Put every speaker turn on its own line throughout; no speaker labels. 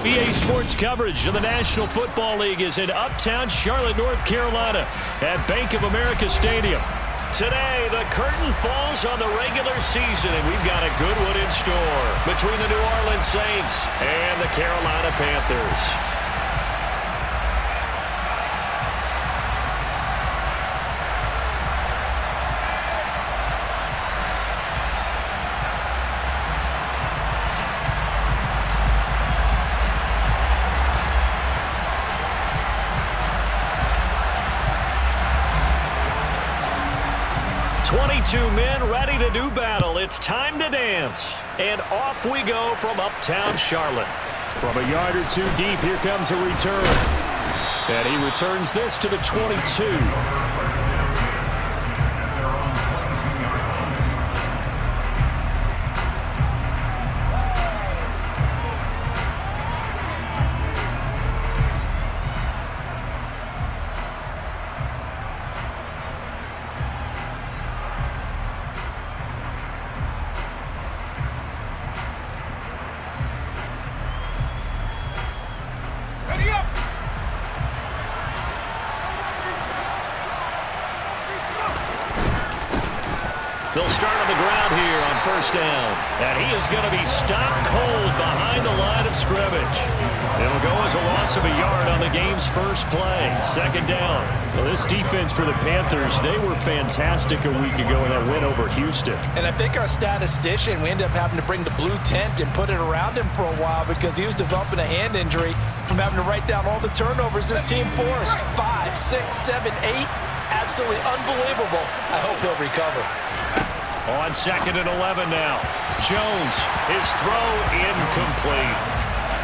EA Sports coverage of the National Football League is in uptown Charlotte, North Carolina at Bank of America Stadium. Today, the curtain falls on the regular season, and we've got a good one in store between the New Orleans Saints and the Carolina Panthers. 22 men ready to do battle. It's time to dance. And off we go from uptown Charlotte. From a yard or two deep, here comes a return. And he returns this to the 22. They'll start on the ground here on first down. And he is going to be stopped cold behind the line of scrimmage. It'll go as a loss of a yard on the game's first play. Second down. Well, this defense for the Panthers, they were fantastic a week ago in that win over Houston.
And I think our statistician, we ended up having to bring the blue tent and put it around him for a while because he was developing a hand injury from having to write down all the turnovers this team forced. 5, 6, 7, 8. Absolutely unbelievable. I hope he'll recover.
On second and 11 now. Jones, his throw incomplete.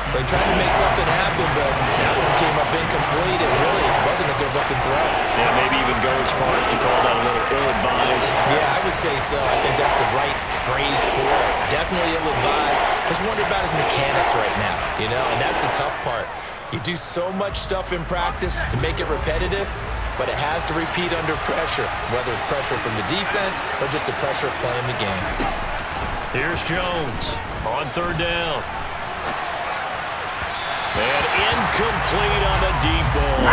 They tried to make something happen, but that one came up incomplete, and really wasn't a good-looking throw.
Yeah, maybe even go as far as to call that a little ill-advised.
Yeah, I would say so. I think that's the right phrase for it. Definitely ill-advised. Just wonder about his mechanics right now, you know, and that's the tough part. You do so much stuff in practice to make it repetitive, but it has to repeat under pressure, whether it's pressure from the defense or just the pressure of playing the game.
Here's Jones on third down. And incomplete on the deep ball.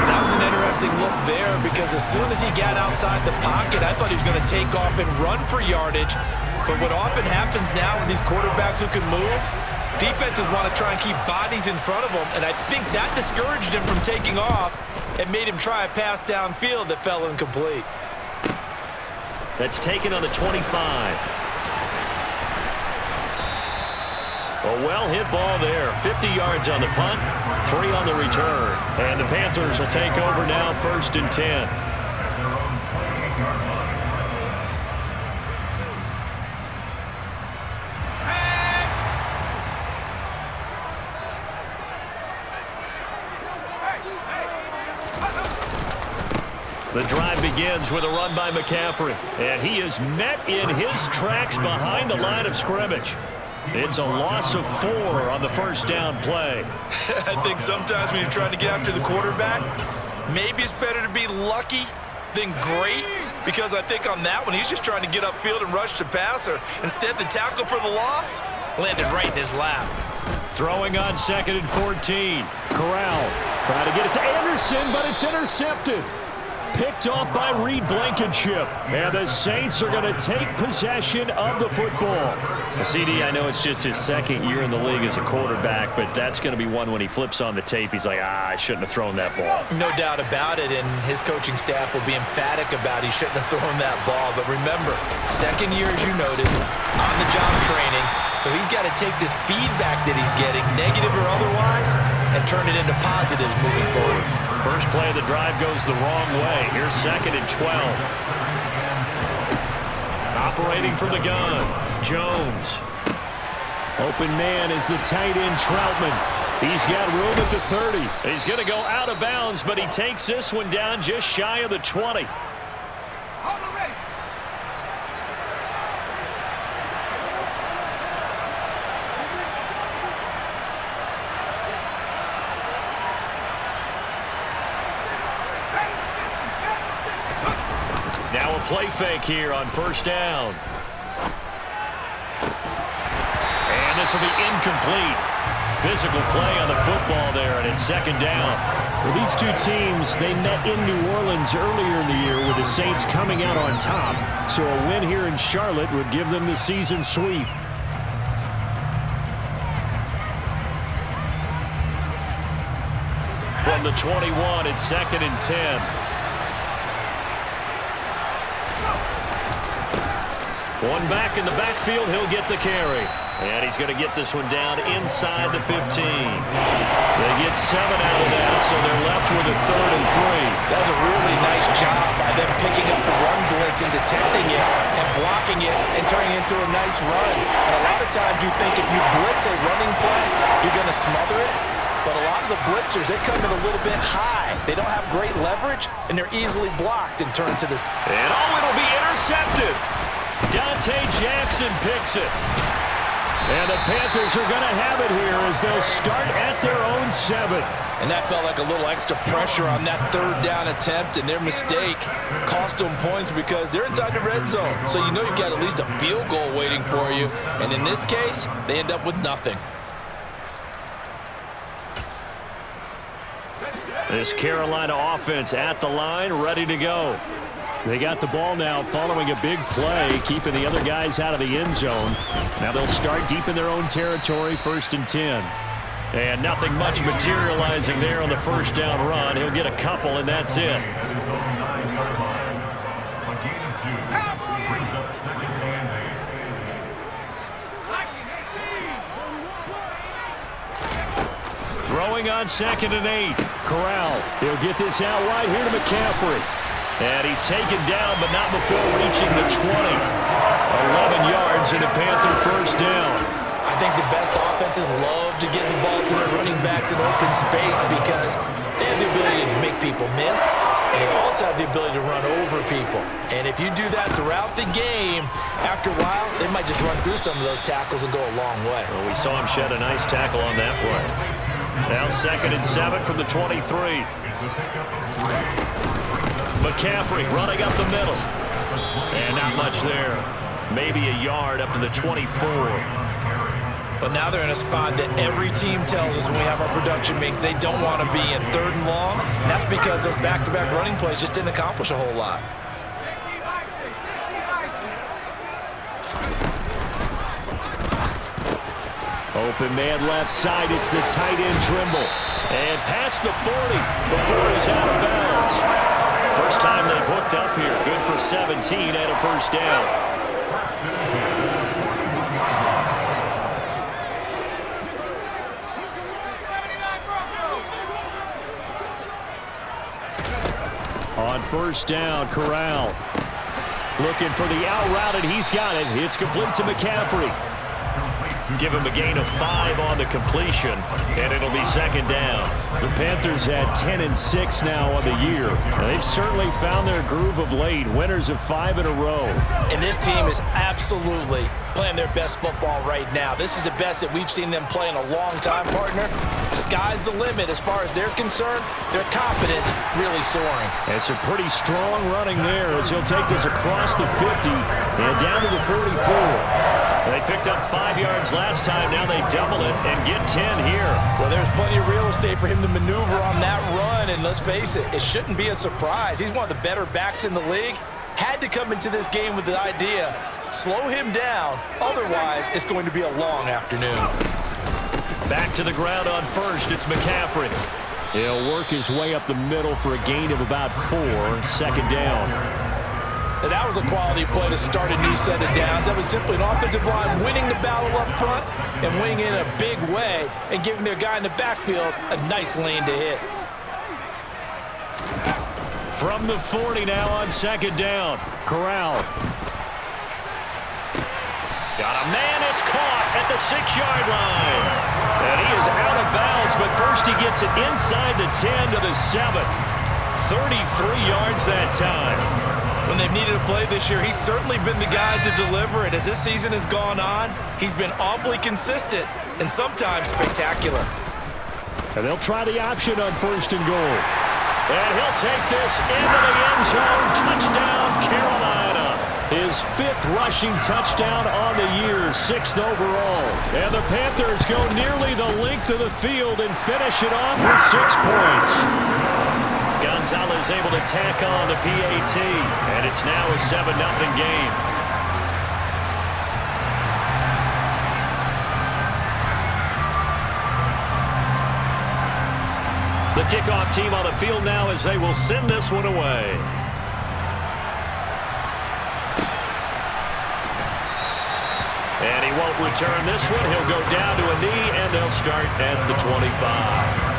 That was an interesting look there because as soon as he got outside the pocket, I thought he was going to take off and run for yardage. But what often happens now with these quarterbacks who can move, defenses want to try and keep bodies in front of them, and I think that discouraged him from taking off and made him try a pass downfield that fell incomplete.
That's taken on the 25. A well-hit ball there. 50 yards on the punt, 3 on the return. And the Panthers will take over now, first and 10. The drive begins with a run by McCaffrey, and he is met in his tracks behind the line of scrimmage. It's a loss of 4 on the first down play.
I think sometimes when you're trying to get after the quarterback, maybe it's better to be lucky than great, because I think on that one, he's just trying to get upfield and rush the passer. Instead, the tackle for the loss landed right in his lap.
Throwing on second and 14. Corral trying to get it to Anderson, but it's intercepted. Picked off by Reed Blankenship. And the Saints are going to take possession of the football. CD, I know it's just his second year in the league as a quarterback, but that's going to be one when he flips on the tape. He's like, I shouldn't have thrown that ball.
No doubt about it, and his coaching staff will be emphatic about he shouldn't have thrown that ball. But remember, second year, as you noted, on-the-job training. So he's got to take this feedback that he's getting, negative or otherwise, and turn it into positives moving forward.
First play of the drive goes the wrong way. Here's second and 12. Operating from the gun, Jones. Open man is the tight end, Troutman. He's got room at the 30. He's going to go out of bounds, but he takes this one down just shy of the 20. Now a play fake here on first down. And this will be incomplete. physical play on the football there, and it's second down. Well, these two teams, they met in New Orleans earlier in the year with the Saints coming out on top. So a win here in Charlotte would give them the season sweep. From the 21, it's second and 10. One back in the backfield, he'll get the carry. And he's going to get this one down inside the 15. They get 7 out of that, so they're left with a 3rd and 3.
That was a really nice job by them picking up the run blitz and detecting it and blocking it and turning it into a nice run. And a lot of times you think if you blitz a running play, you're going to smother it. But a lot of the blitzers, they come in a little bit high. They don't have great leverage, and they're easily blocked and turned to this.
And it'll be intercepted. Dante Jackson picks it. And the Panthers are going to have it here as they'll start at their own 7.
And that felt like a little extra pressure on that 3rd down attempt, and their mistake cost them points because they're inside the red zone. So you know you've got at least a field goal waiting for you. And in this case, they end up with nothing.
This Carolina offense at the line, ready to go. They got the ball now following a big play, keeping the other guys out of the end zone. Now they'll start deep in their own territory, 1st and 10. And nothing much materializing there on the 1st down run. He'll get a couple, and that's it. Throwing on 2nd and 8. Corral. He'll get this out wide here to McCaffrey. And he's taken down, but not before reaching the 20. 11 yards and a Panther 1st down.
I think the best offenses love to get the ball to their running backs in open space because they have the ability to make people miss, and they also have the ability to run over people. And if you do that throughout the game, after a while, they might just run through some of those tackles and go a long way.
Well, we saw him shed a nice tackle on that play. Now 2nd and 7 from the 23. McCaffrey running up the middle. And not much there. Maybe a yard up to the 24.
But now they're in a spot that every team tells us when we have our production meetings they don't want to be in 3rd and long. And that's because those back-to-back running plays just didn't accomplish a whole lot.
Open man left side. It's the tight end Trimble. And past the 40 before he's out of bounds. First time they've hooked up here. Good for 17 and a 1st down. On 1st down, Corral. Looking for the out route, and he's got it. It's complete to McCaffrey. Give him a gain of 5 on the completion, and it'll be 2nd down. The Panthers had 10 and 6 now on the year. They've certainly found their groove of late, winners of 5 in a row.
And this team is absolutely playing their best football right now. This is the best that we've seen them play in a long time, partner. Sky's the limit as far as they're concerned. Their confidence really soaring.
And some pretty strong running there as he'll take this across the 50 and down to the 44. They picked up 5 yards last time. Now they double it and get 10 here.
Well, there's plenty of real estate for him to maneuver on that run. And let's face it, it shouldn't be a surprise. He's one of the better backs in the league. Had to come into this game with the idea, slow him down. Otherwise, it's going to be a long afternoon.
Back to the ground on 1st. It's McCaffrey. He'll work his way up the middle for a gain of about 4. 2nd down.
And that was a quality play to start a new set of downs. That was simply an offensive line winning the battle up front and winning in a big way and giving their guy in the backfield a nice lane to hit.
From the 40 now on 2nd down. Corral. Got a man, it's caught at the 6-yard line. And he is out of bounds, but first he gets it inside the 10 to the 7. 33 yards that time.
When they've needed a play this year, he's certainly been the guy to deliver it. As this season has gone on, he's been awfully consistent and sometimes spectacular.
And they'll try the option on 1st and goal. And he'll take this into the end zone. Touchdown, Carolina. His 5th rushing touchdown on the year, 6th overall. And the Panthers go nearly the length of the field and finish it off with 6 points. Gonzalez able to tack on the PAT, and it's now a 7-0 game. The kickoff team on the field now as they will send this one away. And he won't return this one. He'll go down to a knee, and they'll start at the 25.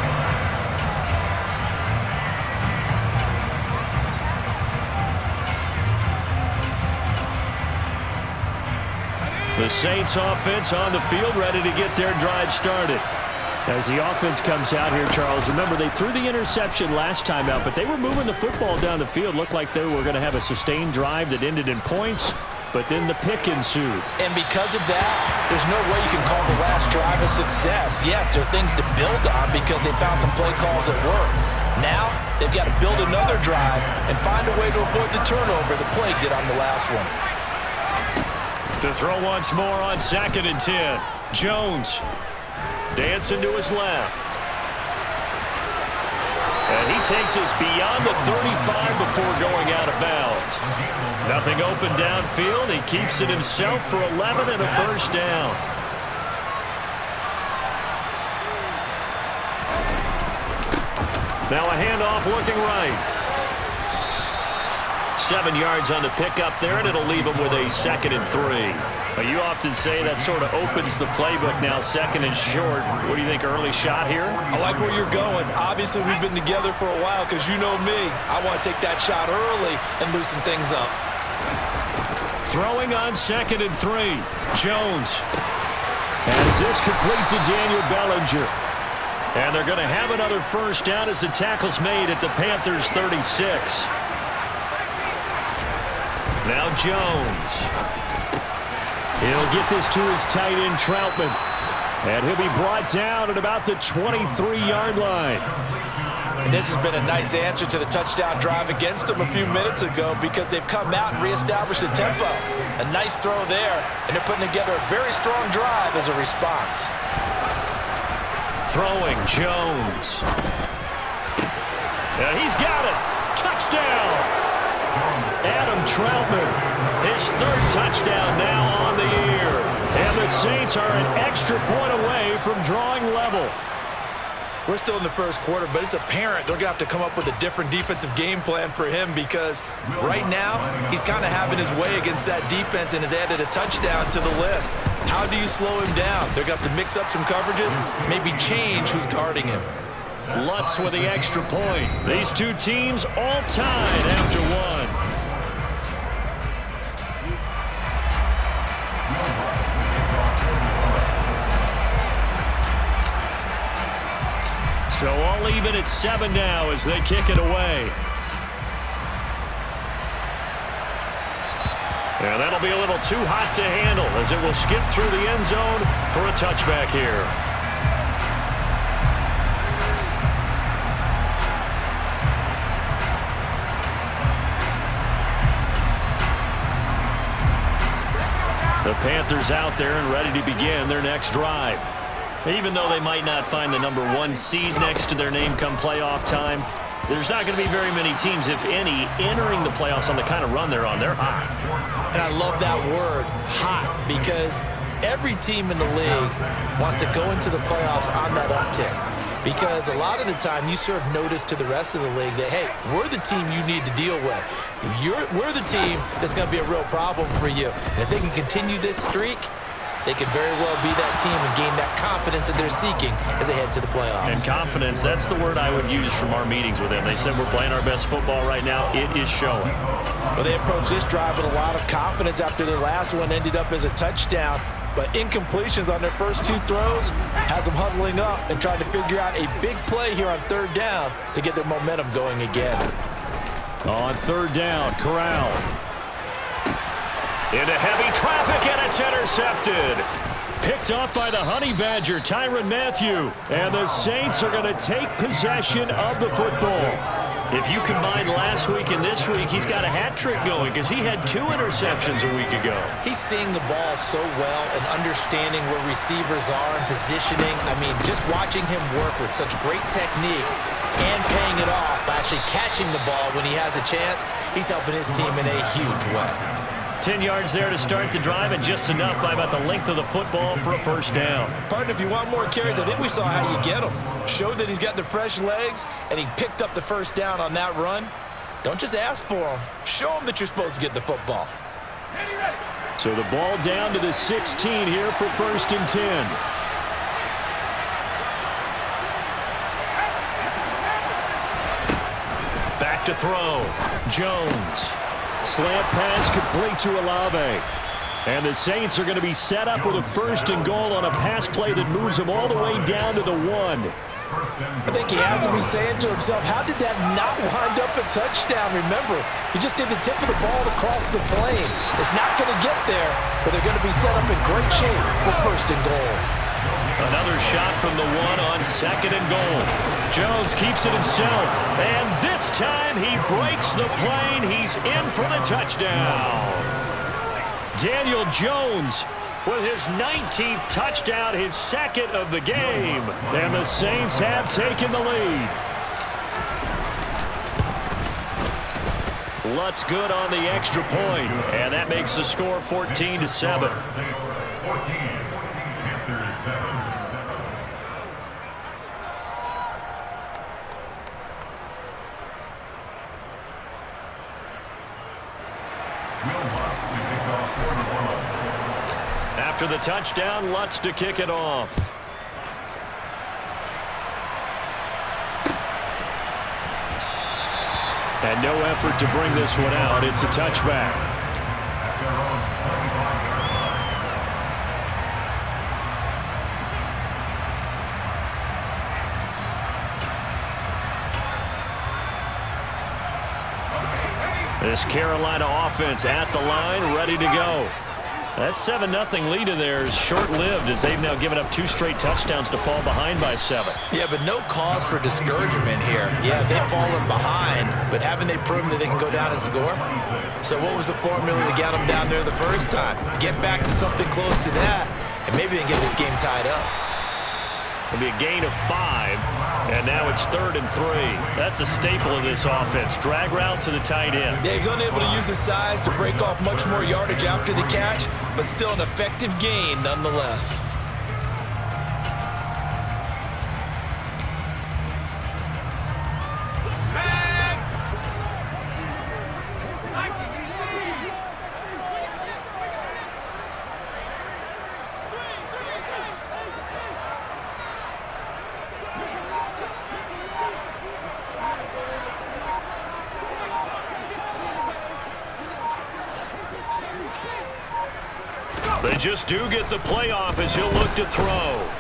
The Saints offense on the field, ready to get their drive started. As the offense comes out here, Charles, remember they threw the interception last time out, but they were moving the football down the field. Looked like they were going to have a sustained drive that ended in points, but then the pick ensued.
And because of that, there's no way you can call the last drive a success. Yes, there are things to build on because they found some play calls that work. Now, they've got to build another drive and find a way to avoid the turnover the play did on the last one.
To throw once more on 2nd and 10. Jones dancing to his left. And he takes us beyond the 35 before going out of bounds. Nothing open downfield. He keeps it himself for 11 and a first down. Now a handoff looking right. 7 yards on the pickup there, and it'll leave him with a 2nd and 3. Well, you often say that sort of opens the playbook now, 2nd and short. What do you think, early shot here?
I like where you're going. Obviously, we've been together for a while because you know me. I want to take that shot early and loosen things up.
Throwing on 2nd and 3. Jones has this complete to Daniel Bellinger. And they're going to have another first down as the tackle's made at the Panthers' 36. Now Jones. He'll get this to his tight end, Troutman. And he'll be brought down at about the 23-yard line.
And this has been a nice answer to the touchdown drive against them a few minutes ago because they've come out and reestablished the tempo. A nice throw there, and they're putting together a very strong drive as a response.
Throwing Jones. And he's got it. Touchdown. Adam Troutman, his 3rd touchdown now on the year. And the Saints are an extra point away from drawing level.
We're still in the first quarter, but it's apparent they're going to have to come up with a different defensive game plan for him because right now he's kind of having his way against that defense and has added a touchdown to the list. How do you slow him down? They're going to have to mix up some coverages, maybe change who's guarding him.
Lutz with the extra point. These two teams all tied after one. So all even at 7 now as they kick it away. And that'll be a little too hot to handle as it will skip through the end zone for a touchback here. The Panthers out there and ready to begin their next drive. Even though they might not find the number 1 seed next to their name come playoff time, there's not going to be very many teams, if any, entering the playoffs on the kind of run they're on. They're hot.
And I love that word, hot, because every team in the league wants to go into the playoffs on that uptick. Because a lot of the time you serve notice to the rest of the league that, hey, we're the team you need to deal with. We're the team that's going to be a real problem for you. And if they can continue this streak, they could very well be that team and gain that confidence that they're seeking as they head to the playoffs.
And confidence, that's the word I would use from our meetings with them. They said we're playing our best football right now. It is showing.
Well, they approached this drive with a lot of confidence after their last one ended up as a touchdown. But incompletions on their first 2 throws has them huddling up and trying to figure out a big play here on 3rd down to get their momentum going again.
On 3rd down, Corral. Into heavy traffic, and it's intercepted. Picked off by the Honey Badger, Tyrann Mathieu. And the Saints are going to take possession of the football. If you combine last week and this week, he's got a hat trick going because he had 2 interceptions a week ago.
He's seeing the ball so well and understanding where receivers are and positioning. I mean, just watching him work with such great technique and paying it off by actually catching the ball when he has a chance, he's helping his team in a huge way.
10 yards there to start the drive, and just enough by about the length of the football for a first down.
Partner, if you want more carries, I think we saw how you get him. Showed that he's got the fresh legs, and he picked up the first down on that run. Don't just ask for him. Show him that you're supposed to get the football.
So the ball down to the 16 here for 1st and 10. Back to throw. Jones. Slant pass complete to Olave. And the Saints are going to be set up with a 1st and goal on a pass play that moves them all the way down to the 1.
I think he has to be saying to himself, how did that not wind up a touchdown? Remember, he just did the tip of the ball across the plane. It's not going to get there, but they're going to be set up in great shape with 1st and goal.
Another shot from the 1 on 2nd and goal. Jones keeps it himself, and this time he breaks the plane. He's in for the touchdown. Daniel Jones with his 19th touchdown, his 2nd of the game. And the Saints have taken the lead. Lutz good on the extra point, and that makes the score 14-7. After the touchdown, Lutz to kick it off. And no effort to bring this one out. It's a touchback. This Carolina offense at the line, ready to go. That 7-0 lead of theirs short-lived as they've now given up 2 straight touchdowns to fall behind by 7.
Yeah, but no cause for discouragement here. Yeah, they've fallen behind, but haven't they proven that they can go down and score? So what was the formula to get them down there the first time? Get back to something close to that, and maybe they can get this game tied up.
It'll be a gain of 5, and now it's 3rd and 3. That's a staple of this offense. Drag route to the tight end.
Yeah, he's unable to use his size to break off much more yardage after the catch, but still an effective gain nonetheless.
They just do get the playoff as he'll look to throw.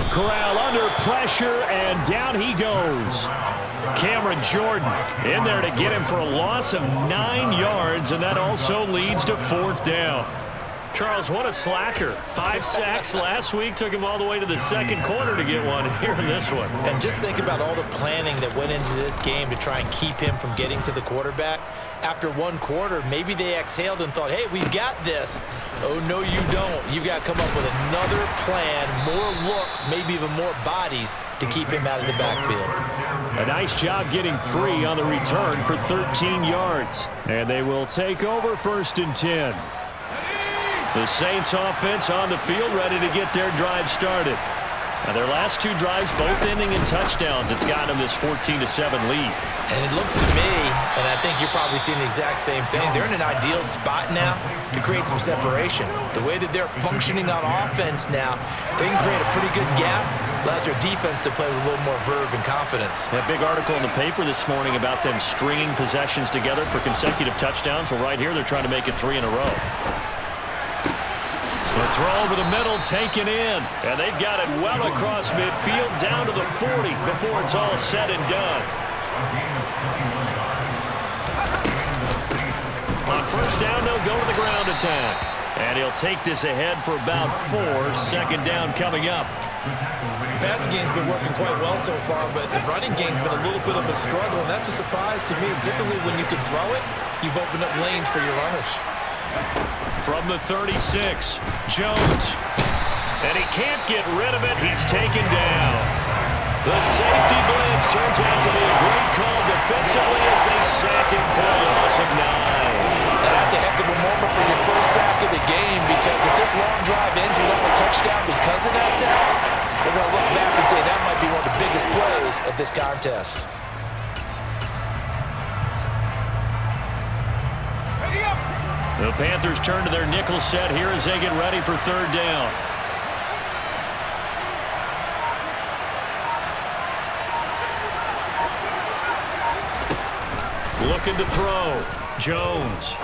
Corral under pressure, and down he goes. Cameron Jordan in there to get him for a loss of 9 yards, and that also leads to 4th down. Charles, what a slacker. 5 sacks last week. Took him all the way to the 2nd quarter to get one here in this one.
And just think about all the planning that went into this game to try and keep him from getting to the quarterback. After 1 quarter, maybe they exhaled and thought, hey, we've got this. Oh, no, you don't. You've got to come up with another plan, more looks, maybe even more bodies to keep him out of the backfield.
A nice job getting free on the return for 13 yards. And they will take over 1st and 10. The Saints offense on the field ready to get their drive started. Now their last 2 drives both ending in touchdowns. It's got them this 14-7 lead.
And it looks to me, and I think you're probably seeing the exact same thing, they're in an ideal spot now to create some separation. The way that they're functioning on offense now, they can create a pretty good gap. Allows their defense to play with a little more verve and confidence.
That big article in the paper this morning about them stringing possessions together for consecutive touchdowns. Well, right here they're trying to make it 3 in a row. The throw over the middle taken in, and they've got it well across midfield down to the 40 before it's all said and done. On 1st down, they'll go to the ground attack, and he'll take this ahead for about 4. 2nd down coming up.
The passing game's been working quite well so far, but the running game's been a little bit of a struggle, and that's a surprise to me. Typically, when you can throw it, you've opened up lanes for your runners.
From the 36, Jones. And he can't get rid of it. He's taken down. The safety blitz turns out to be a great call defensively as they sack him for a loss of 9.
Now, that's a heck of a moment for your first sack of the game, because if this long drive ends without a touchdown because of that sack, they're going to look back and say that might be one of the biggest plays of this contest.
The Panthers turn to their nickel set here as they get ready for third down. Looking to throw. Jones.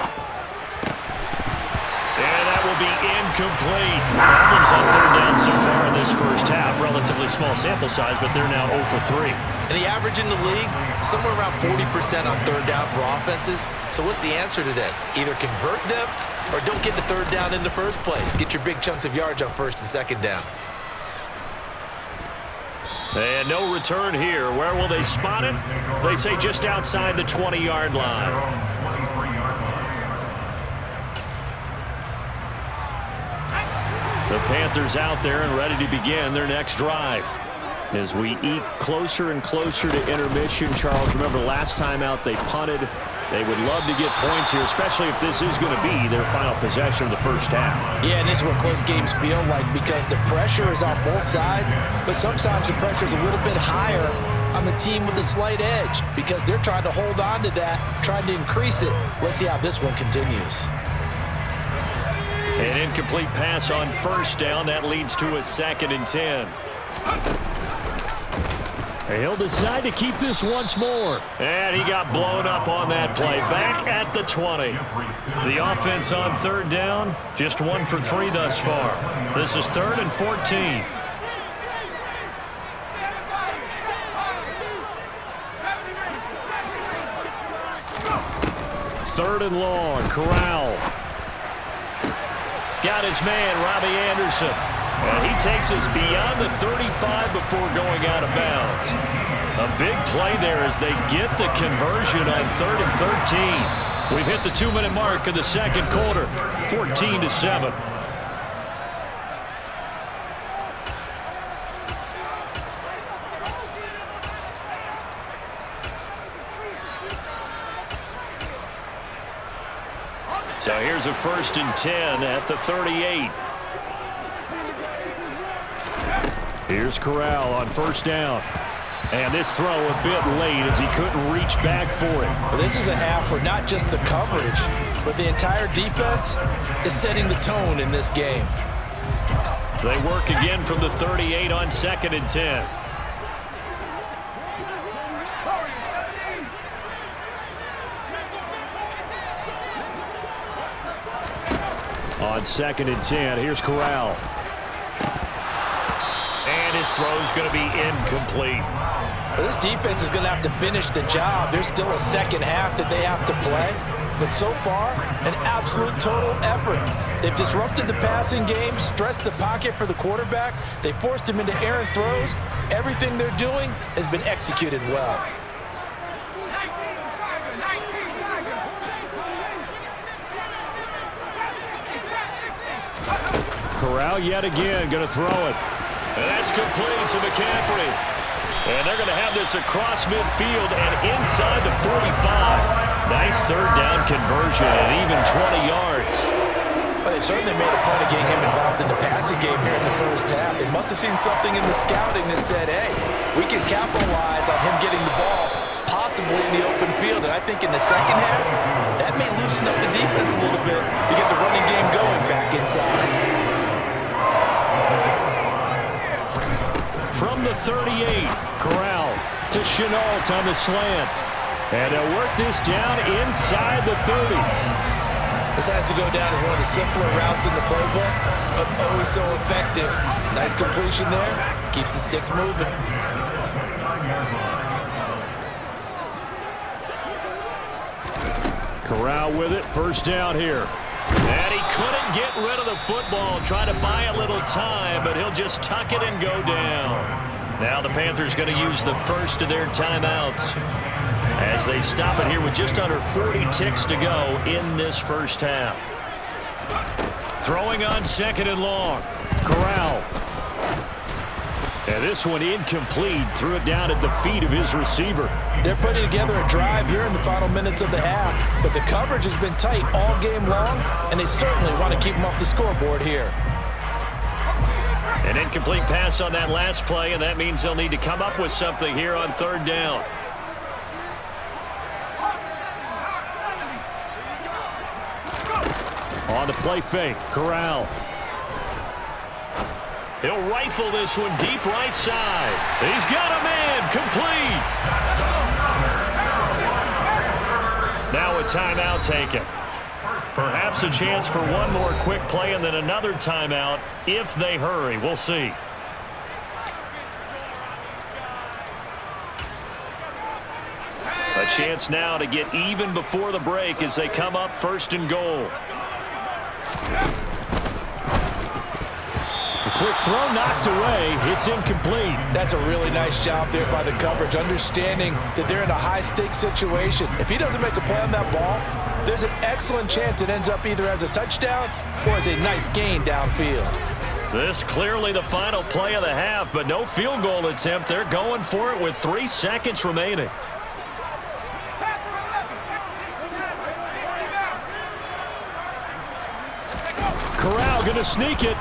And that will be incomplete. Problems on third down so far in this first half. Relatively small sample size, but they're now 0 for 3.
And the average in the league, somewhere around 40% on third down for offenses. So what's the answer to this? Either convert them or don't get the third down in the first place. Get your big chunks of yards on first and second down.
And no return here. Where will they spot it? They say just outside the 20-yard line. The Panthers out there and ready to begin their next drive. As we eke closer and closer to intermission, Charles, remember last time out they punted. They would love to get points here, especially if this is going to be their final possession of the first half.
Yeah, and this is what close games feel like, because the pressure is on both sides, but sometimes the pressure is a little bit higher on the team with the slight edge because they're trying to hold on to that, trying to increase it. Let's see how this one continues.
An incomplete pass on first down. That leads to a 2nd and 10. He'll decide to keep this once more. And he got blown up on that play. Back at the 20. The offense on third down, just 1 for 3 thus far. This is 3rd and 14. Third and long, Corral. Got his man, Robbie Anderson. And he takes us beyond the 35 before going out of bounds. A big play there as they get the conversion on 3rd and 13. We've hit the 2-minute mark in the second quarter, 14-7. So here's a 1st and 10 at the 38. Here's Corral on first down. And this throw a bit late as he couldn't reach back for it.
Well, this is a half where not just the coverage, but the entire defense is setting the tone in this game.
They work again from the 38 on 2nd and 10. On 2nd and 10, here's Corral. And his throw's going to be incomplete.
Well, this defense is going to have to finish the job. There's still a second half that they have to play. But so far, an absolute total effort. They've disrupted the passing game, stressed the pocket for the quarterback. They forced him into errant throws. Everything they're doing has been executed well.
Corral yet again going to throw it. And that's complete to McCaffrey. And they're going to have this across midfield and inside the 45. Nice third down conversion and even 20 yards.
Well, they certainly made a point of getting him involved in the passing game here in the first half. They must have seen something in the scouting that said, hey, we can capitalize on him getting the ball, possibly in the open field. And I think in the second half, that may loosen up the defense a little bit to get the running game going back inside.
From the 38, Corral to Chenault on the slant. And they'll work this down inside the 30.
This has to go down as one of the simpler routes in the playbook, but oh so effective. Nice completion there. Keeps the sticks moving.
Corral with it. First down here. And he couldn't won't get rid of the football, try to buy a little time, but he'll just tuck it and go down. Now the Panthers going to use the first of their timeouts as they stop it here with just under 40 ticks to go in this first half. Throwing on 2nd and long. Corral. And this one incomplete. Threw it down at the feet of his receiver.
They're putting together a drive here in the final minutes of the half, but the coverage has been tight all game long, and they certainly want to keep them off the scoreboard here.
An incomplete pass on that last play, and that means they'll need to come up with something here on 3rd down. On the play fake, Corral. He'll rifle this one deep right side. He's got a man, complete. Now a timeout taken. Perhaps a chance for one more quick play and then another timeout if they hurry. We'll see. A chance now to get even before the break as they come up 1st and goal. The quick throw knocked away. It's incomplete.
That's a really nice job there by the coverage, understanding that they're in a high-stakes situation. If he doesn't make a play on that ball, there's an excellent chance it ends up either as a touchdown or as a nice gain downfield.
This clearly the final play of the half, but no field goal attempt. They're going for it with 3 seconds remaining. Corral going to sneak it.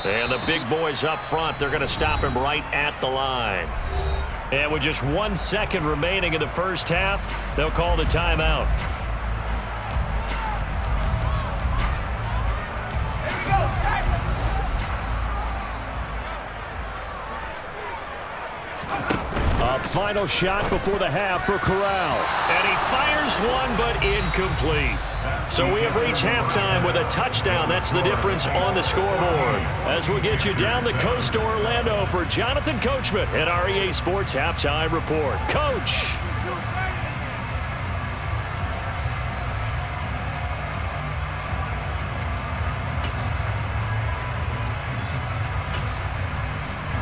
And the big boys up front, they're going to stop him right at the line. And with just 1 second remaining in the first half, they'll call the timeout. A final shot before the half for Corral. And he fires one, but incomplete. So we have reached halftime with a touchdown. That's the difference on the scoreboard. As we'll get you down the coast to Orlando for Jonathan Coachman at our EA Sports Halftime Report. Coach.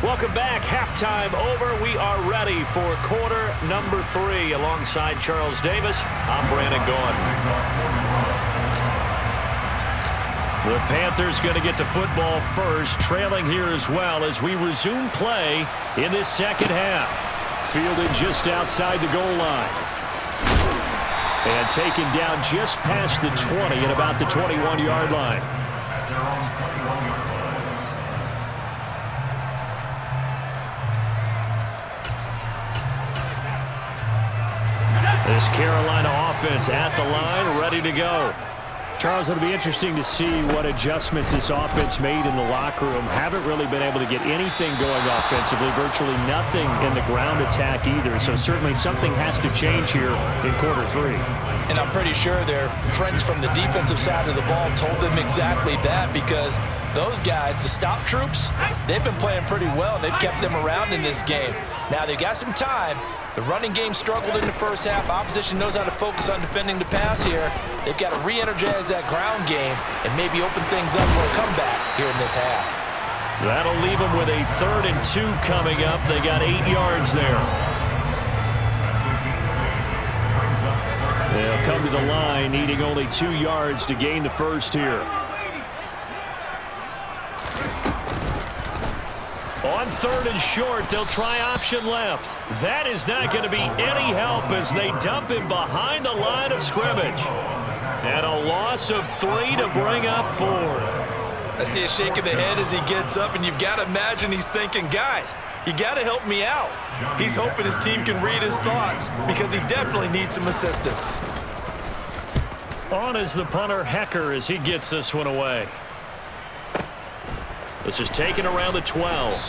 Welcome back. Halftime over. We are ready for quarter number 3. Alongside Charles Davis, I'm Brandon Gaughan. The Panthers going to get the football first, trailing here as well as we resume play in this second half. Fielded just outside the goal line. And taken down just past the 20 at about the 21-yard line. This Carolina offense at the line, ready to go. Charles, it'll be interesting to see what adjustments this offense made in the locker room. Haven't really been able to get anything going offensively, virtually nothing in the ground attack either. So certainly something has to change here in quarter 3.
And I'm pretty sure their friends from the defensive side of the ball told them exactly that, because those guys, the stop troops, they've been playing pretty well. They've kept them around in this game. Now they've got some time. The running game struggled in the first half. Opposition knows how to focus on defending the pass here. They've got to re-energize that ground game and maybe open things up for a comeback here in this half.
That'll leave them with a 3rd and 2 coming up. They got 8 yards there. They'll come to the line, needing only 2 yards to gain the first here. On 3rd and short, they'll try option left. That is not going to be any help as they dump him behind the line of scrimmage. And a loss of 3 to bring up 4th.
I see a shake of the head as he gets up, and you've got to imagine he's thinking, guys, you got to help me out. He's hoping his team can read his thoughts because he definitely needs some assistance.
On is the punter, Hecker, as he gets this one away. This is taken around the 12.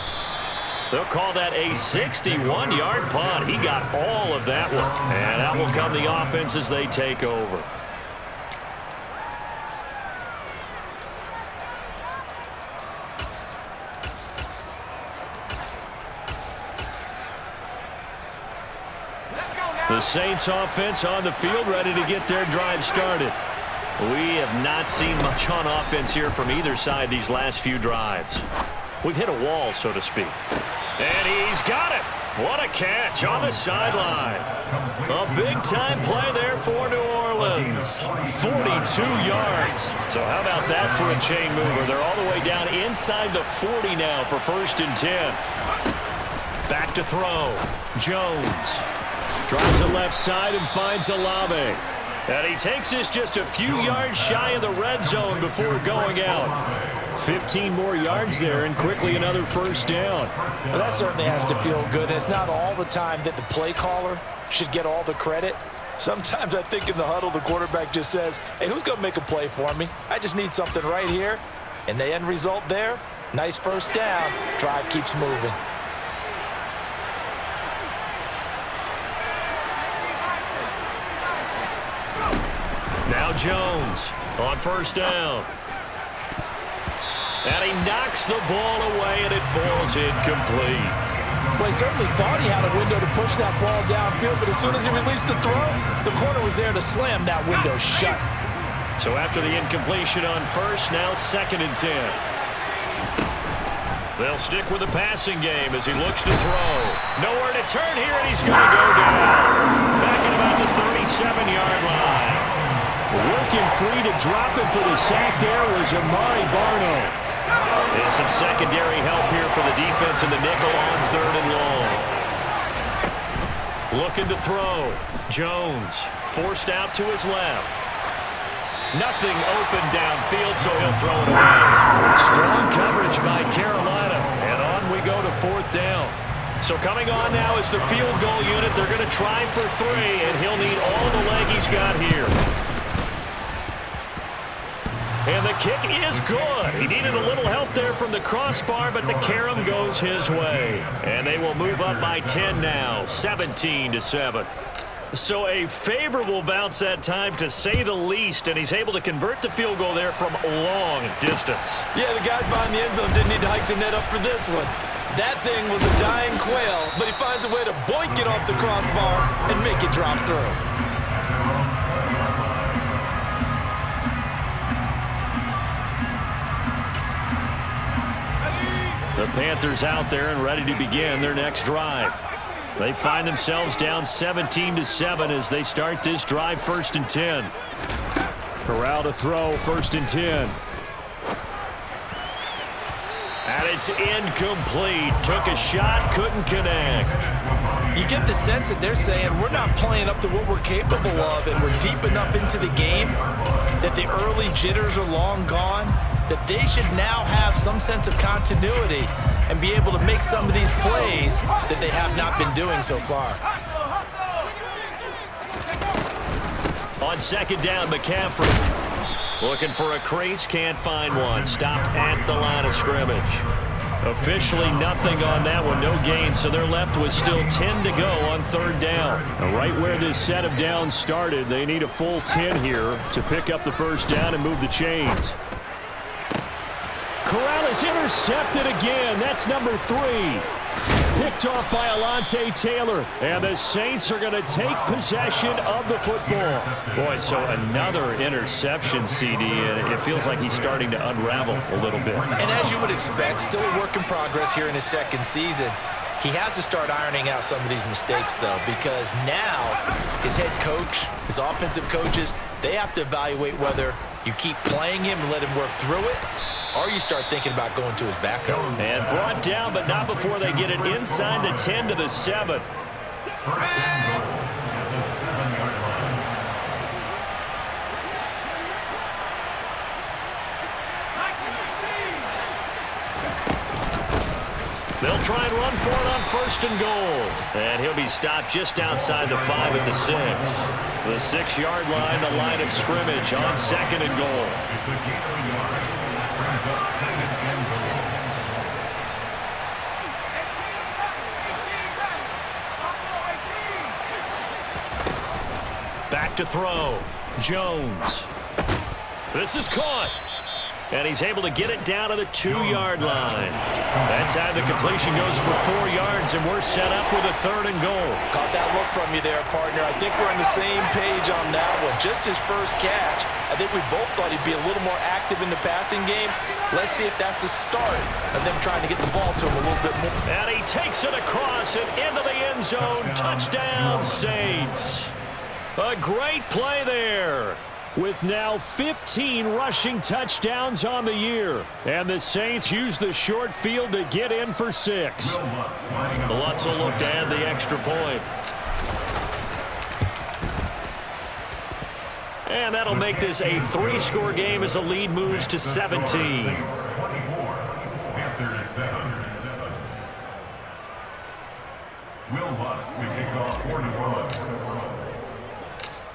They'll call that a 61-yard punt. He got all of that one. And that will come the offense as they take over. The Saints offense on the field, ready to get their drive started. We have not seen much on offense here from either side these last few drives. We've hit a wall, so to speak. And he's got it. What a catch on the sideline. A big-time play there for New Orleans. 42 yards. So how about that for a chain mover? They're all the way down inside the 40 now for 1st and 10. Back to throw. Jones drives the left side and finds Olave. And he takes this just a few yards shy of the red zone before going out. 15 more yards there and quickly another 1st down.
Well, that certainly has to feel good. It's not all the time that the play caller should get all the credit. Sometimes I think in the huddle the quarterback just says, hey, who's going to make a play for me? I just need something right here. And the end result there, nice 1st down. Drive keeps moving.
Now Jones on 1st down. And he knocks the ball away, and it falls incomplete.
Well, he certainly thought he had a window to push that ball downfield, but as soon as he released the throw, the corner was there to slam that window shut.
So after the incompletion on 1st, now 2nd and 10. They'll stick with the passing game as he looks to throw. Nowhere to turn here, and he's going to go down. Back at about the 37-yard line. Working free to drop him for the sack there was Amari Barno. And some secondary help here for the defense in the nickel on 3rd and long. Looking to throw. Jones forced out to his left. Nothing open downfield, so he'll throw it away. Strong coverage by Carolina. And on we go to 4th down. So coming on now is the field goal unit. They're going to try for 3, and he'll need all the leg he's got here. And the kick is good. He needed a little help there from the crossbar, but the carom goes his way. And they will move up by 10 now, 17-7. So a favorable bounce that time, to say the least, and he's able to convert the field goal there from long distance.
Yeah, the guys behind the end zone didn't need to hike the net up for this one. That thing was a dying quail, but he finds a way to boink it off the crossbar and make it drop through.
The Panthers out there and ready to begin their next drive. They find themselves down 17-7 as they start this drive, 1st and 10. Corral to throw, 1st and 10. And it's incomplete. Took a shot, couldn't connect.
You get the sense that they're saying we're not playing up to what we're capable of, and we're deep enough into the game that the early jitters are long gone, that they should now have some sense of continuity and be able to make some of these plays that they have not been doing so far.
On 2nd down, McCaffrey looking for a crease, can't find one. Stopped at the line of scrimmage. Officially nothing on that one, no gain, so they're left with still 10 to go on 3rd down. Now, right where this set of downs started, they need a full 10 here to pick up the 1st down and move the chains. Corral is intercepted again. That's number 3. Picked off by Alontae Taylor. And the Saints are going to take possession of the football. Boy, so another interception, CD. And it feels like he's starting to unravel a little bit.
And as you would expect, still a work in progress here in his 2nd season. He has to start ironing out some of these mistakes, though, because now his head coach, his offensive coaches, they have to evaluate whether you keep playing him and let him work through it, or you start thinking about going to his backup.
And brought down, but not before they get it inside the 10 to the 7. They'll try and run for it on 1st and goal. And he'll be stopped just outside the 5 at the 6. The 6-yard line, the line of scrimmage on 2nd and goal. Back to throw. Jones. This is caught. And he's able to get it down to the 2-yard line. That time the completion goes for 4 yards, and we're set up with a 3rd and goal.
Caught that look from you there, partner. I think we're on the same page on that one. Just his first catch. I think we both thought he'd be a little more active in the passing game. Let's see if that's the start of them trying to get the ball to him a little bit more.
And he takes it across and into the end zone. Touchdown, Saints. A great play there. With now 15 rushing touchdowns on the year. And the Saints use the short field to get in for 6. Lutz will look to add the extra point. And that'll make this a 3-score game as the lead moves to 17.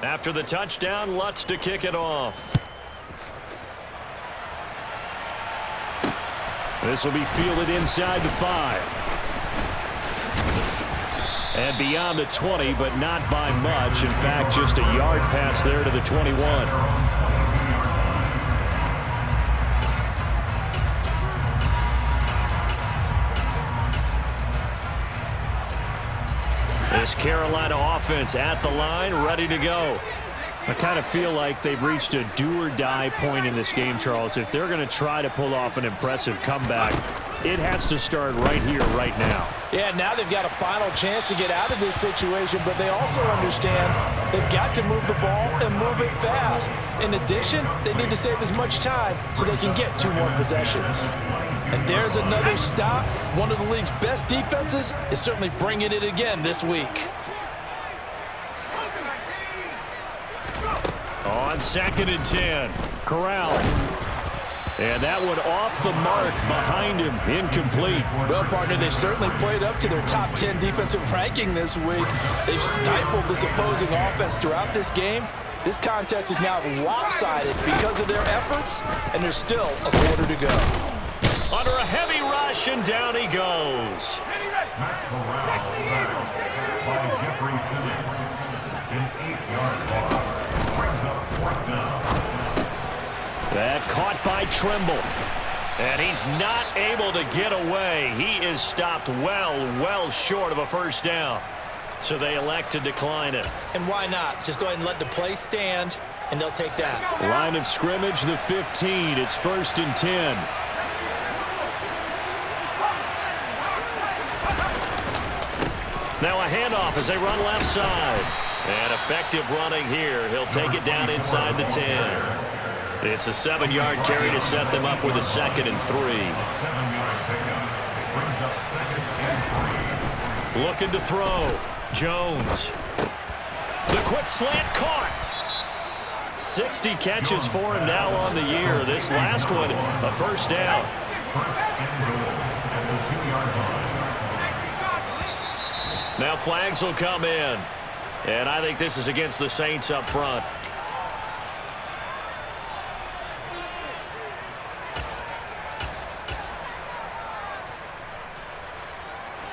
After the touchdown, Lutz to kick it off. This will be fielded inside the 5. And beyond the 20, but not by much. In fact, just a yard pass there to the 21. This Carolina offense at the line, ready to go. I kind of feel like they've reached a do-or-die point in this game, Charles. If they're going to try to pull off an impressive comeback, it has to start right here, right now.
Yeah, now they've got a final chance to get out of this situation, but they also understand they've got to move the ball and move it fast. In addition, they need to save as much time so they can get 2 more possessions. And there's another stop. One of the league's best defenses is certainly bringing it again this week.
On 2nd and 10, Corral. And that one off the mark behind him, incomplete.
Well, partner, they've certainly played up to their top 10 defensive ranking this week. They've stifled this opposing offense throughout this game. This contest is now lopsided because of their efforts, and there's still a quarter to go.
Under a heavy rush, and down he goes. That caught by Trimble. And he's not able to get away. He is stopped well short of a first down. So they elect to decline it.
And why not? Just go ahead and let the play stand, and they'll take that.
Line of scrimmage, the 15. It's 1st and 10. Now a handoff as they run left side. And effective running here. He'll take it down inside the 10. It's a 7-yard carry to set them up with a 2nd and 3. Looking to throw. Jones. The quick slant caught. 60 catches for him now on the year. This last one, a first down. Now flags will come in. And I think this is against the Saints up front.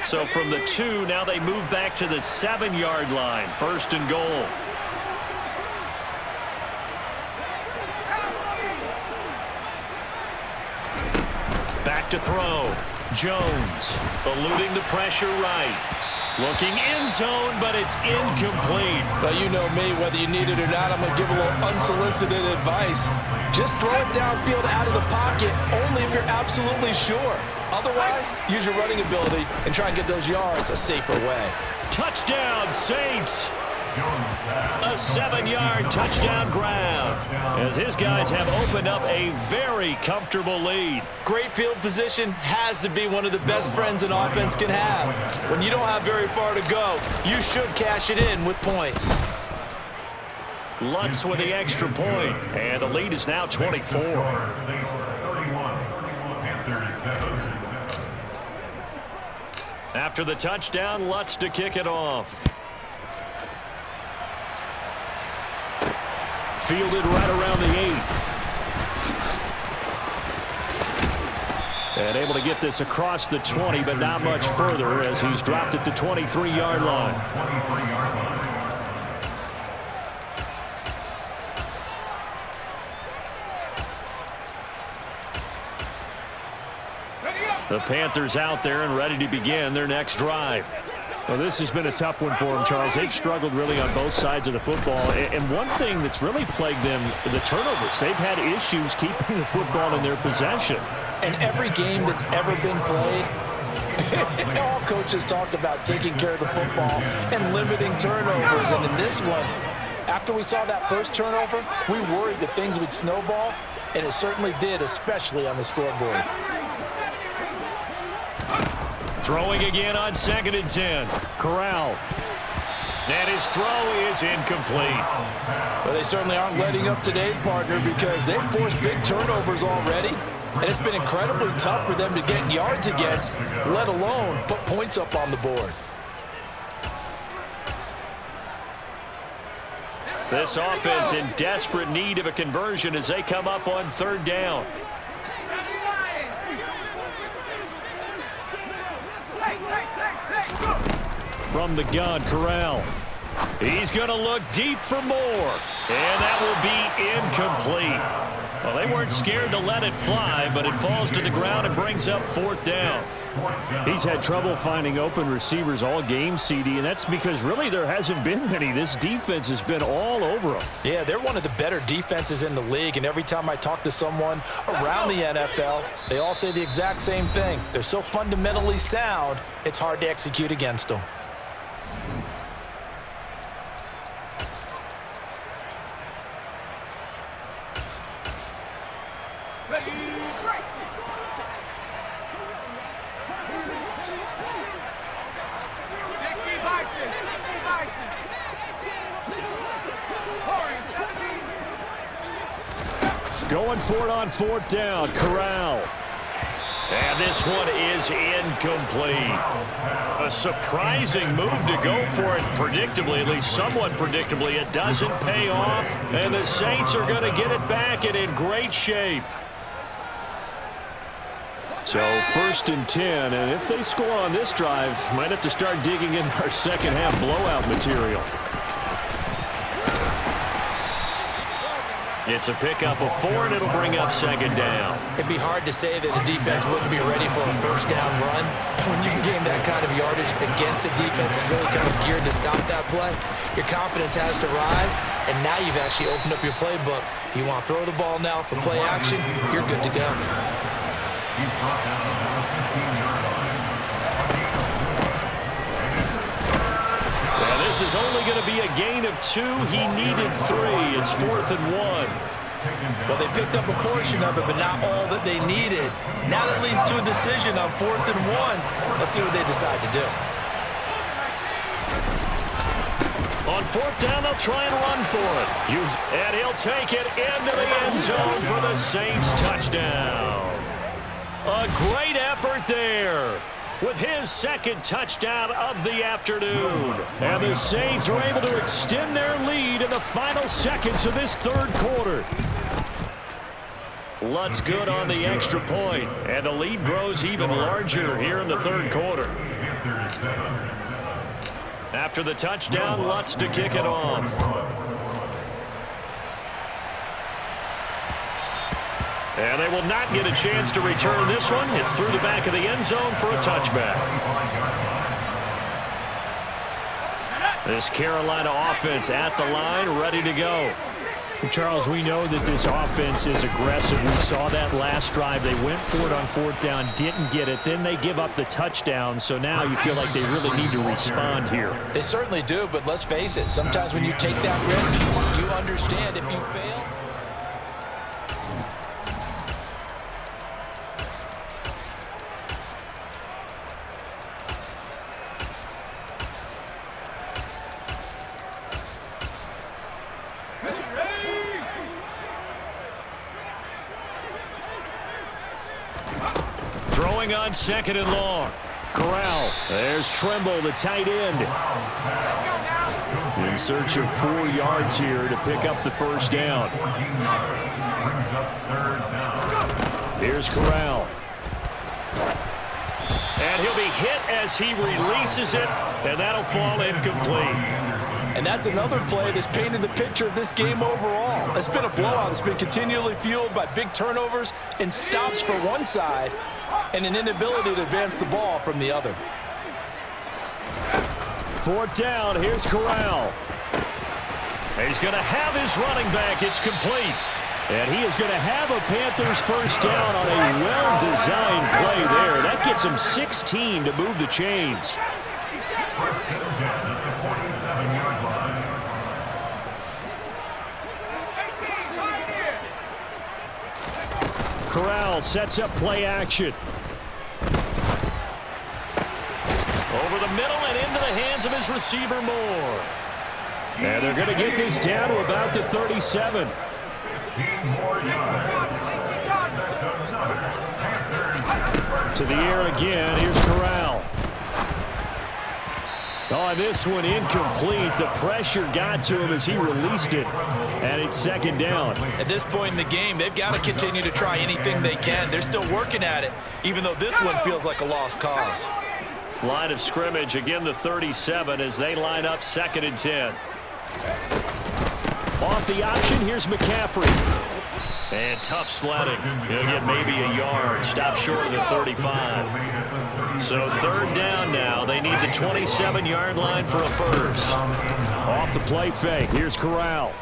So from the 2, now they move back to the 7-yard line. 1st and goal. Back to throw. Jones eluding the pressure right. Looking end zone, but it's incomplete.
Well, you know me, whether you need it or not, I'm going to give a little unsolicited advice. Just throw it downfield out of the pocket, only if you're absolutely sure. Otherwise, use your running ability and try and get those yards a safer way.
Touchdown, Saints. A 7-yard touchdown grab as his guys have opened up a very comfortable lead.
Great field position has to be one of the best friends an offense can have. When you don't have very far to go, you should cash it in with points.
Lutz with the extra point, and the lead is now 24. After the touchdown, Lutz to kick it off. Fielded right around the 8. And able to get this across the 20, but not much further as he's dropped at the 23-yard line. The Panthers out there and ready to begin their next drive. Well, this has been a tough one for them, Charles. They've struggled really on both sides of the football. And one thing that's really plagued them, the turnovers. They've had issues keeping the football in their possession.
And every game that's ever been played, all coaches talk about taking care of the football and limiting turnovers. And in this one, after we saw that first turnover, we worried that things would snowball, and it certainly did, especially on the scoreboard.
Throwing again on 2nd and 10. Corral. And his throw is incomplete.
Well, they certainly aren't letting up today, partner, because they've forced big turnovers already. And it's been incredibly tough for them to get yards against, let alone put points up on the board.
This offense in desperate need of a conversion as they come up on 3rd down. From the gun, Corral. He's going to look deep for more. And that will be incomplete. Well, they weren't scared to let it fly, but it falls to the ground and brings up 4th down. He's had trouble finding open receivers all game, CD, and that's because really there hasn't been many. This defense has been all over them.
Yeah, they're one of the better defenses in the league, and every time I talk to someone around the NFL, they all say the exact same thing. They're so fundamentally sound, it's hard to execute against them.
Going for it on 4th down, Corral. And this one is incomplete. A surprising move to go for it predictably, at least somewhat predictably. It doesn't pay off, and the Saints are going to get it back and in great shape. So 1st and 10, and if they score on this drive, might have to start digging in our second half blowout material. It's a pickup of 4, and it'll bring up 2nd down.
It'd be hard to say that the defense wouldn't be ready for a 1st down run. When you can gain that kind of yardage against a defense that's really kind of geared to stop that play, your confidence has to rise, and now you've actually opened up your playbook. If you want to throw the ball now for play action, you're good to go.
Well, this is only going to be a gain of 2. He needed 3. It's 4th and 1.
Well, they picked up a portion of it, but not all that they needed. Now that leads to a decision on 4th and 1. Let's see what they decide to do.
On 4th down, they'll try and run for it. And he'll take it into the end zone for the Saints touchdown. A great effort there with his 2nd touchdown of the afternoon. And the Saints are able to extend their lead in the final seconds of this 3rd quarter. Lutz good on the extra point, and the lead grows even larger here in the 3rd quarter. After the touchdown, Lutz to kick it off. And they will not get a chance to return this one. It's through the back of the end zone for a touchback. This Carolina offense at the line, ready to go.
Charles, we know that this offense is aggressive. We saw that last drive. They went for it on 4th down, didn't get it. Then they give up the touchdown. So now you feel like they really need to respond here.
They certainly do, but let's face it. Sometimes when you take that risk, you understand if you fail.
Throwing on 2nd and long. Corral. There's Trimble, the tight end. In search of 4 yards here to pick up the 1st down. Here's Corral. And he'll be hit as he releases it, and that'll fall incomplete.
And that's another play that's painted the picture of this game overall. It's been a blowout. It's been continually fueled by big turnovers and stops for one side and an inability to advance the ball from the other.
4th down, here's Corral. He's going to have his running back. It's complete. And he is going to have a Panthers first down on a well-designed play there. That gets him 16 to move the chains. Corral sets up play action. Over the middle and into the hands of his receiver, Moore. And they're going to get this down to about the 37. To the air again. Here's Corral. On this one, incomplete. The pressure got to him as he released it. And it's 2nd down.
At this point in the game, they've got to continue to try anything they can. They're still working at it, even though this one feels like a lost cause.
Line of scrimmage, again the 37 as they line up 2nd and 10. Off the option, here's McCaffrey. And tough sledding. He'll get maybe a yard. Stop short of the 35. So 3rd down now. They need the 27-yard line for a first. Off the play fake. Here's Corral.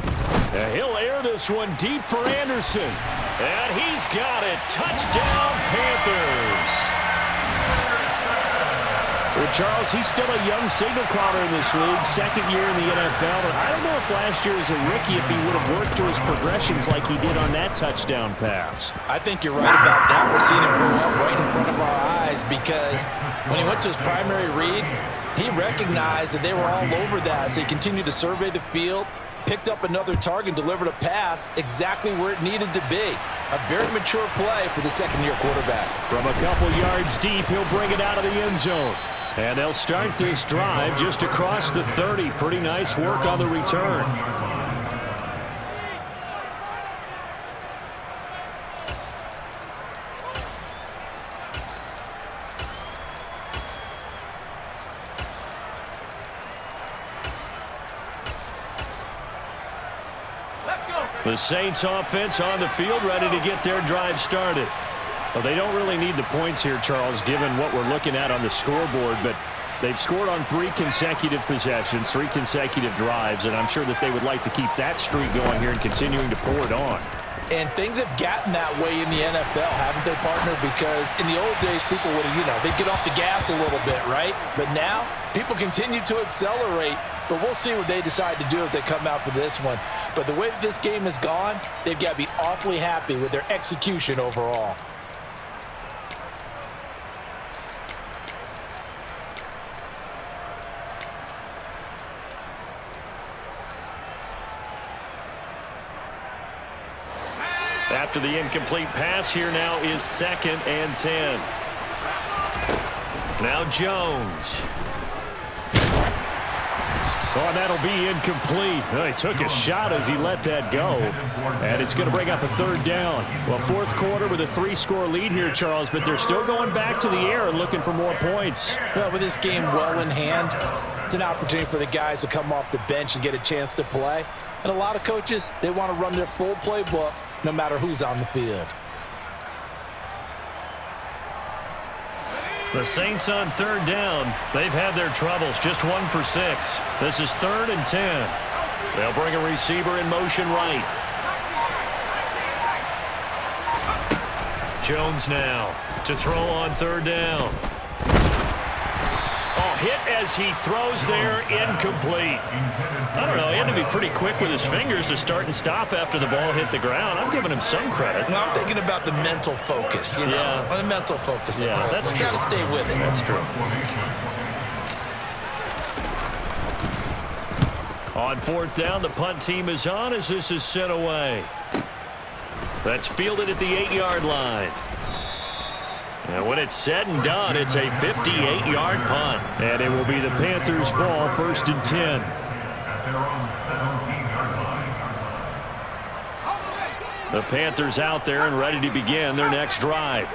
And he'll air this one deep for Anderson. And he's got it. Touchdown, Panthers. Well, Charles, he's still a young signal caller in this league, 2nd year in the NFL. And I don't know if last year as a rookie if he would have worked through his progressions like he did on that touchdown pass.
I think you're right about that. We're seeing him grow up right in front of our eyes because when he went to his primary read, he recognized that they were all over that. So he continued to survey the field, picked up another target, delivered a pass exactly where it needed to be. A very mature play for the 2nd-year quarterback.
From a couple yards deep, he'll bring it out of the end zone. And they'll start this drive just across the 30. Pretty nice work on the return. The Saints offense on the field, ready to get their drive started. Well, they don't really need the points here, Charles, given what we're looking at on the scoreboard, but they've scored on 3 consecutive possessions, 3 consecutive drives, and I'm sure that they would like to keep that streak going here and continuing to pour it on.
And things have gotten that way in the NFL, haven't they, partner? Because in the old days, people would, they'd get off the gas a little bit, right? But now, people continue to accelerate, but we'll see what they decide to do as they come out for this one. But the way that this game has gone, they've got to be awfully happy with their execution overall.
After the incomplete pass, here now is 2nd and 10. Now Jones. Oh, and that'll be incomplete. Oh, he took a shot as he let that go. And it's going to bring up a 3rd down. Well, 4th quarter with a 3-score lead here, Charles, but they're still going back to the air and looking for more points.
Well, with this game well in hand, it's an opportunity for the guys to come off the bench and get a chance to play. And a lot of coaches, they want to run their full playbook no matter who's on the field.
The Saints on 3rd down. They've had their troubles, just 1 for 6. This is 3rd and 10. They'll bring a receiver in motion right. Jones now to throw on 3rd down. Oh, hit as he throws there, incomplete. I don't know, he had to be pretty quick with his fingers to start and stop after the ball hit the ground. I'm giving him some credit.
Well, I'm thinking about the mental focus,
Yeah.
The mental focus.
Yeah, that's true.
Got to stay with it.
That's true. On 4th down, the punt team is on as this is sent away. That's fielded at the 8-yard line. And when it's said and done, it's a 58-yard punt. And it will be the Panthers' ball, 1st and 10. The Panthers out there and ready to begin their next drive.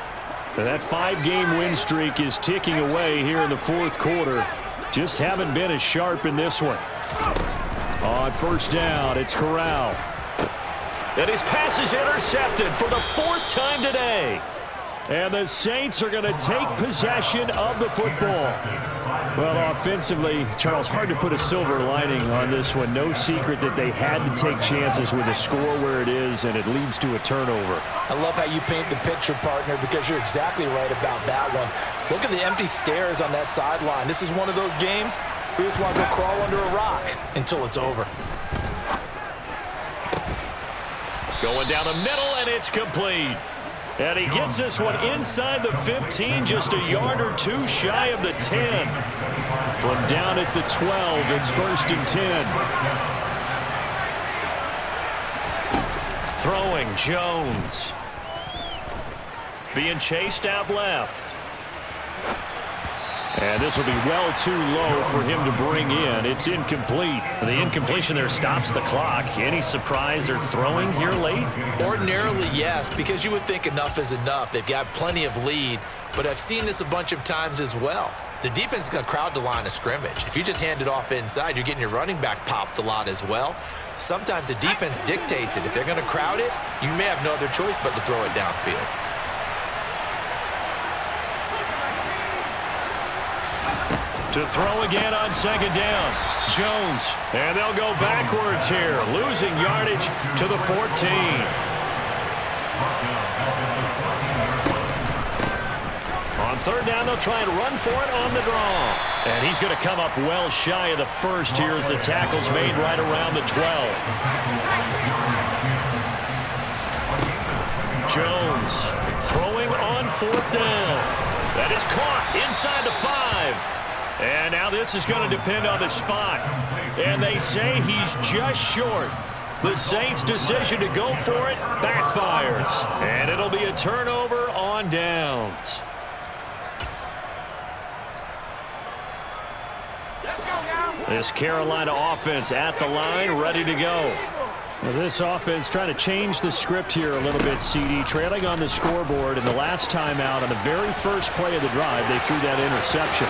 And that 5-game win streak is ticking away here in the 4th quarter. Just haven't been as sharp in this one. On first down, it's Corral. And his pass is intercepted for the 4th time today. And the Saints are going to take possession of the football. Well, offensively, Charles, hard to put a silver lining on this one. No secret that they had to take chances with the score where it is, and it leads to a turnover.
I love how you paint the picture, partner, because you're exactly right about that one. Look at the empty stares on that sideline. This is one of those games we just want to go crawl under a rock until it's over.
Going down the middle, and it's complete. And he gets this one inside the 15, just a yard or two shy of the 10. From down at the 12, it's 1st and 10. Throwing, Jones. Being chased out left. And this will be well too low for him to bring in. It's incomplete.
The incompletion there stops the clock. Any surprise they're throwing here late?
Ordinarily, yes, because you would think enough is enough. They've got plenty of lead, but I've seen this a bunch of times as well. The defense is going to crowd the line of scrimmage. If you just hand it off inside, you're getting your running back popped a lot as well. Sometimes the defense dictates it. If they're going to crowd it, you may have no other choice but to throw it downfield.
To throw again on 2nd down. Jones. And they'll go backwards here. Losing yardage to the 14. On 3rd down, they'll try and run for it on the draw. And he's going to come up well shy of the 1st here as the tackle's made right around the 12. Jones throwing on 4th down. That is caught inside the 5. And now this is going to depend on the spot. And they say he's just short. The Saints' decision to go for it backfires. And it'll be a turnover on downs. This Carolina offense at the line, ready to go. Well, this offense trying to change the script here a little bit, CD. Trailing on the scoreboard, and the last time out on the very first play of the drive, they threw that interception.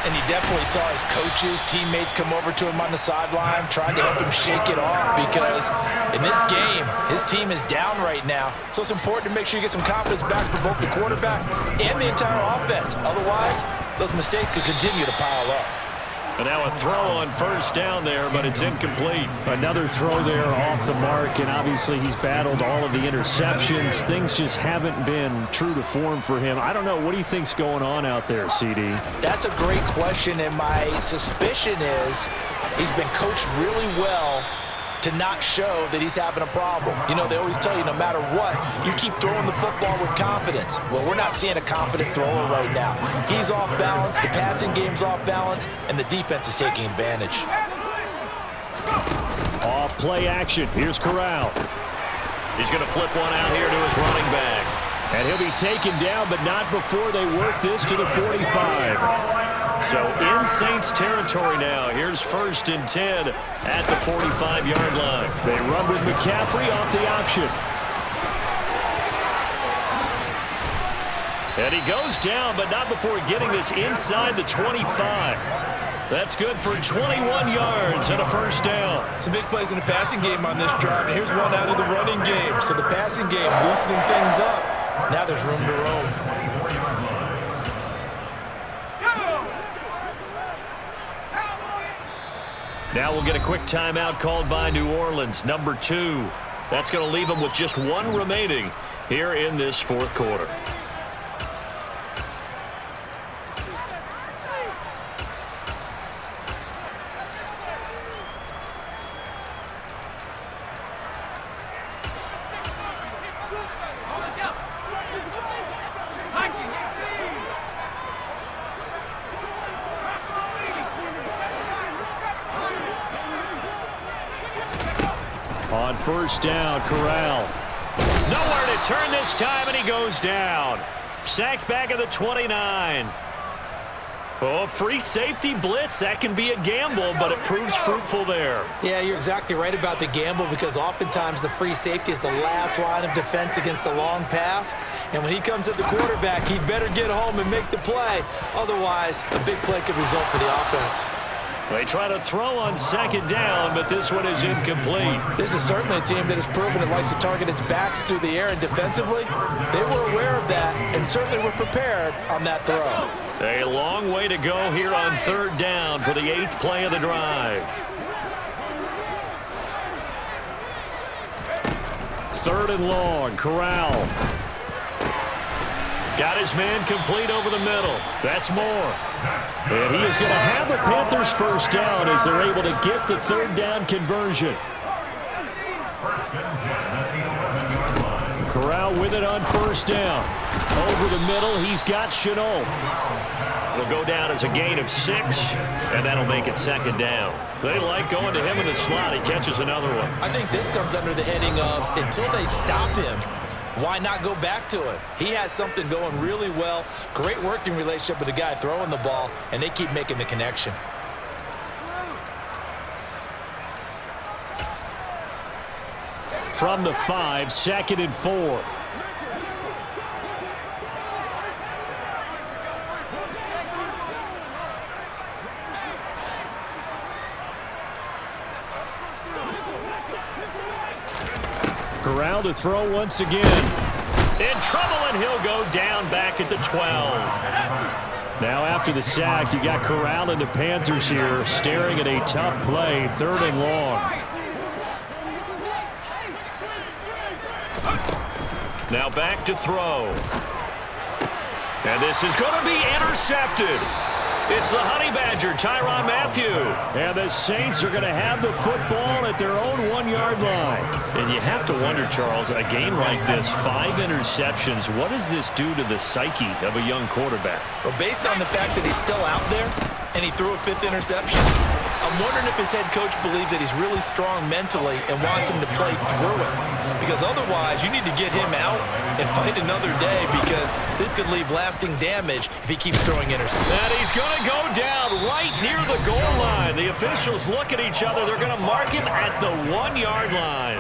And he definitely saw his coaches, teammates come over to him on the sideline, trying to help him shake it off, because in this game, his team is down right now. So it's important to make sure you get some confidence back for both the quarterback and the entire offense. Otherwise, those mistakes could continue to pile up.
And now a throw on 1st down there, but it's incomplete. Another throw there off the mark, and obviously he's battled all of the interceptions. Things just haven't been true to form for him. I don't know. What do you think's going on out there, CD?
That's a great question, and my suspicion is he's been coached really well to not show that he's having a problem. You know, they always tell you no matter what, you keep throwing the football with confidence. Well, we're not seeing a confident thrower right now. He's off balance, the passing game's off balance, and the defense is taking advantage.
Off play action. Here's Corral. He's going to flip one out here to his running back. And he'll be taken down, but not before they work this to the 45. So in Saints territory now. Here's 1st and 10 at the 45-yard line. They run with McCaffrey off the option. And he goes down, but not before getting this inside the 25. That's good for 21 yards and a 1st down.
Some big plays in the passing game on this drive, and here's one out of the running game. So the passing game loosening things up. Now there's room to roam.
Now we'll get a quick timeout called by New Orleans, number 2. That's going to leave them with just 1 remaining here in this 4th quarter. On 1st down, Corral. Nowhere to turn this time, and he goes down. Sacked back at the 29. Oh, free safety blitz. That can be a gamble, but it proves fruitful there.
Yeah, you're exactly right about the gamble, because oftentimes the free safety is the last line of defense against a long pass. And when he comes at the quarterback, he'd better get home and make the play. Otherwise, a big play could result for the offense.
They try to throw on second down, but this one is incomplete.
This is certainly a team that has proven it likes to target its backs through the air and defensively. They were aware of that and certainly were prepared on that throw.
A long way to go here on third down for the 8th play of the drive. Third and long, Corral. Got his man complete over the middle. That's Moore. And he is going to have the Panthers first down as they're able to get the third down conversion. Corral with it on first down. Over the middle, he's got Chenault. Will go down as a gain of 6, and that'll make it second down. They like going to him in the slot. He catches another one.
I think this comes under the heading of until they stop him, why not go back to it? He has something going really well. Great working relationship with the guy throwing the ball, and they keep making the connection.
From the 5, 2nd and 4. Corral to throw once again. In trouble, and he'll go down back at the 12. Now after the sack, you got Corral and the Panthers here staring at a tough play, 3rd and long. Now back to throw. And this is going to be intercepted. It's the Honey Badger, Tyrann Mathieu. And the Saints are going to have the football at their own 1-yard line. And you have to wonder, Charles, a game like this, 5 interceptions, what does this do to the psyche of a young quarterback?
Well, based on the fact that he's still out there and he threw a 5th interception, I'm wondering if his head coach believes that he's really strong mentally and wants him to play through it. Because otherwise, you need to get him out and fight another day, because this could leave lasting damage if he keeps throwing interceptions.
And he's going to go down right near the goal line. The officials look at each other. They're going to mark him at the 1-yard line.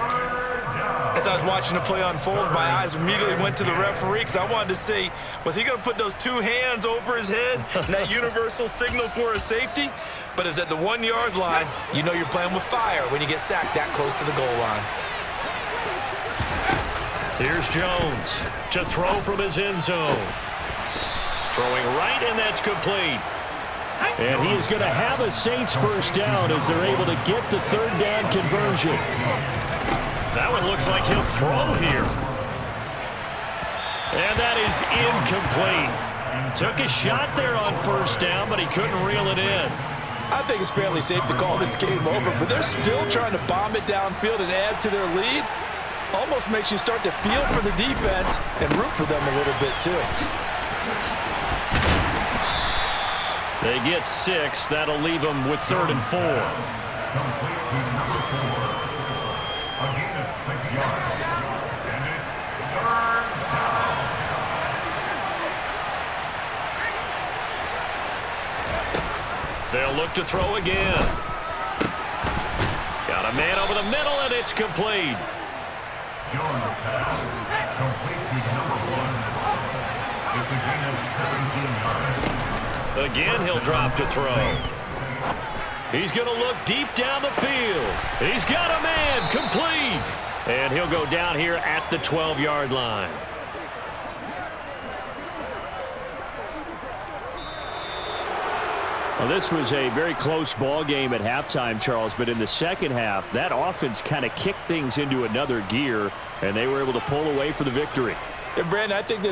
As I was watching the play unfold, my eyes immediately went to the referee because I wanted to see, was he going to put those 2 hands over his head and that universal signal for a safety? But it's at the 1-yard line. You know you're playing with fire when you get sacked that close to the goal line.
Here's Jones to throw from his end zone. Throwing right, and that's complete. And he is going to have a Saints first down as they're able to get the third down conversion. That one looks like he'll throw here. And that is incomplete. Took a shot there on first down, but he couldn't reel it in.
I think it's fairly safe to call this game over, but they're still trying to bomb it downfield and add to their lead. Almost makes you start to feel for the defense and root for them a little bit too.
They get 6. That'll leave them with 3rd and 4. They'll look to throw again. Got a man over the middle, and it's complete.
Jones pass complete to number 1. It's a gain of 17 yards.
Again, he'll drop to throw. He's going to look deep down the field. He's got a man complete. And he'll go down here at the 12-yard line. Well, this was a very close ball game at halftime, Charles, but in the second half, that offense kind of kicked things into another gear, and they were able to pull away for the victory.
And Brandon, I think that